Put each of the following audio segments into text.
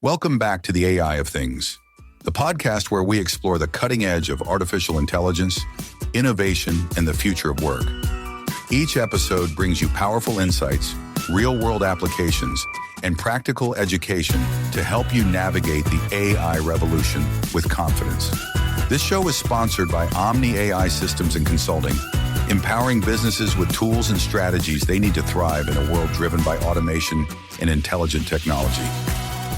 Welcome back to the AI of Things, the podcast where we explore the cutting edge of artificial intelligence, innovation, and the future of work. Each episode brings you powerful insights, real-world applications, and practical education to help you navigate the AI revolution with confidence. This show is sponsored by Omni AI Systems and Consulting, empowering businesses with tools and strategies they need to thrive in a world driven by automation and intelligent technology.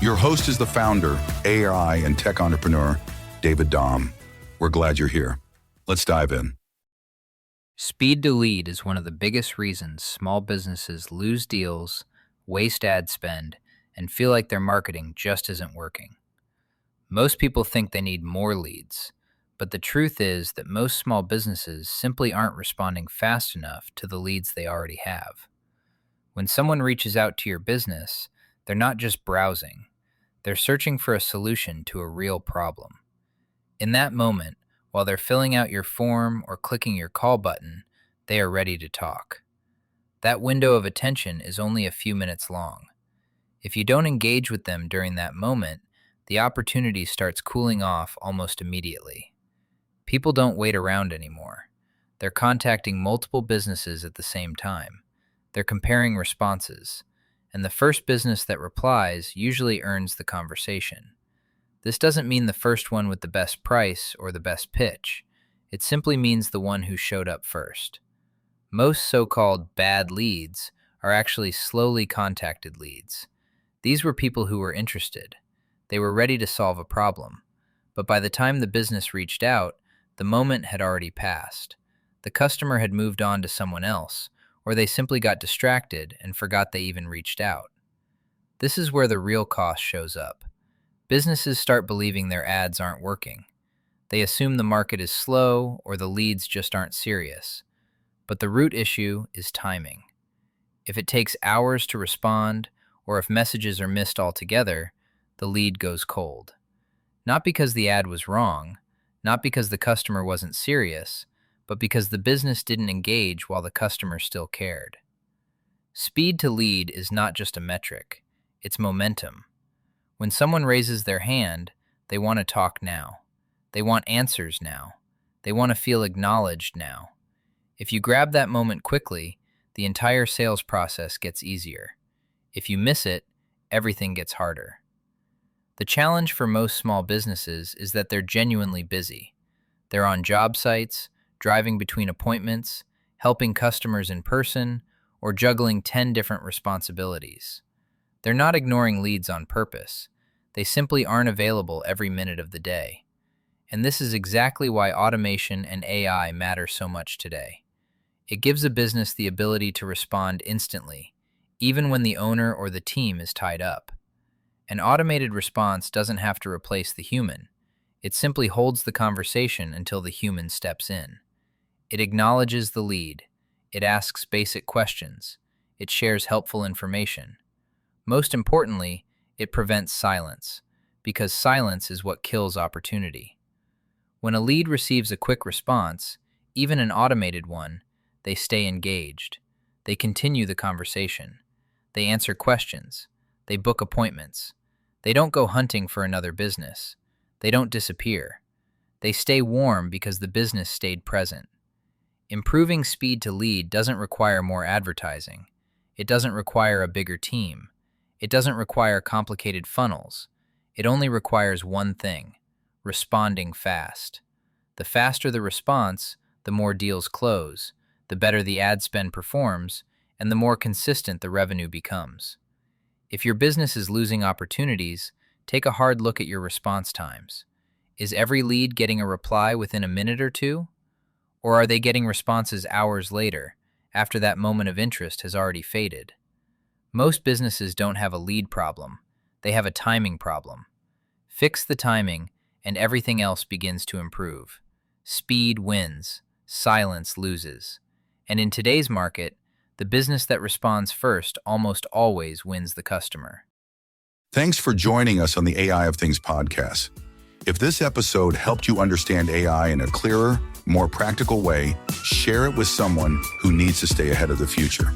Your host is the founder, AI and tech entrepreneur, David Dahm. We're glad you're here. Let's dive in. Speed to lead is one of the biggest reasons small businesses lose deals, waste ad spend, and feel like their marketing just isn't working. Most people think they need more leads, but the truth is that most small businesses simply aren't responding fast enough to the leads they already have. When someone reaches out to your business, they're not just browsing. They're searching for a solution to a real problem. In that moment, while they're filling out your form or clicking your call button, they are ready to talk. That window of attention is only a few minutes long. If you don't engage with them during that moment, the opportunity starts cooling off almost immediately. People don't wait around anymore. They're contacting multiple businesses at the same time. They're comparing responses, and the first business that replies usually earns the conversation. This doesn't mean the first one with the best price or the best pitch. It simply means the one who showed up first. Most so-called bad leads are actually slowly contacted leads. These were people who were interested. They were ready to solve a problem. But by the time the business reached out, the moment had already passed. The customer had moved on to someone else, or they simply got distracted and forgot they even reached out. This is where the real cost shows up. Businesses start believing their ads aren't working. They assume the market is slow or the leads just aren't serious. But the root issue is timing. If it takes hours to respond, or if messages are missed altogether, the lead goes cold. Not because the ad was wrong, not because the customer wasn't serious, but because the business didn't engage while the customer still cared. Speed to lead is not just a metric, it's momentum. When someone raises their hand, they want to talk now. They want answers now. They want to feel acknowledged now. If you grab that moment quickly, the entire sales process gets easier. If you miss it, everything gets harder. The challenge for most small businesses is that they're genuinely busy. They're on job sites, driving between appointments, helping customers in person, or juggling 10 different responsibilities. They're not ignoring leads on purpose. They simply aren't available every minute of the day. And this is exactly why automation and AI matter so much today. It gives a business the ability to respond instantly, even when the owner or the team is tied up. An automated response doesn't have to replace the human. It simply holds the conversation until the human steps in. It acknowledges the lead. It asks basic questions. It shares helpful information. Most importantly, it prevents silence, because silence is what kills opportunity. When a lead receives a quick response, even an automated one, they stay engaged. They continue the conversation. They answer questions. They book appointments. They don't go hunting for another business. They don't disappear. They stay warm because the business stayed present. Improving speed to lead doesn't require more advertising. It doesn't require a bigger team. It doesn't require complicated funnels. It only requires one thing: responding fast. The faster the response, the more deals close, the better the ad spend performs, and the more consistent the revenue becomes. If your business is losing opportunities, take a hard look at your response times. Is every lead getting a reply within a minute or two? Or are they getting responses hours later, after that moment of interest has already faded? Most businesses don't have a lead problem. They have a timing problem. Fix the timing, and everything else begins to improve. Speed wins. Silence loses. And in today's market, the business that responds first almost always wins the customer. Thanks for joining us on the AI of Things podcast. If this episode helped you understand AI in a clearer, more practical way, share it with someone who needs to stay ahead of the future.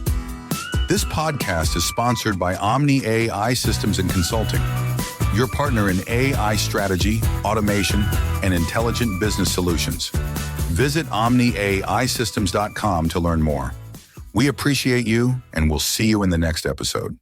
This podcast is sponsored by Omni AI Systems and Consulting, your partner in AI strategy, automation, and intelligent business solutions. Visit omniaisystems.com to learn more. We appreciate you, and we'll see you in the next episode.